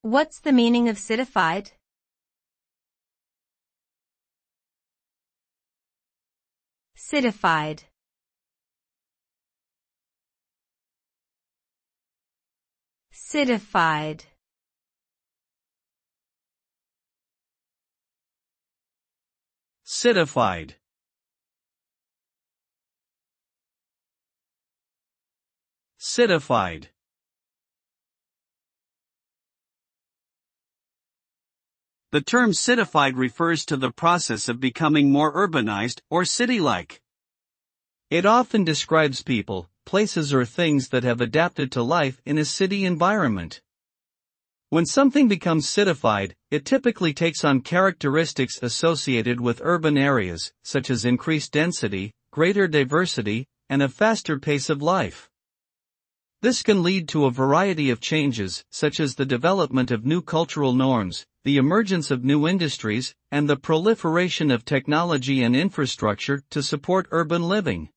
What's the meaning of citified? Citified. Citified. Citified. Citified. The term citified refers to the process of becoming more urbanized or city-like. It often describes people, places or things that have adapted to life in a city environment. When something becomes citified, it typically takes on characteristics associated with urban areas, such as increased density, greater diversity, and a faster pace of life. This can lead to a variety of changes, such as the development of new cultural norms, the emergence of new industries, and the proliferation of technology and infrastructure to support urban living.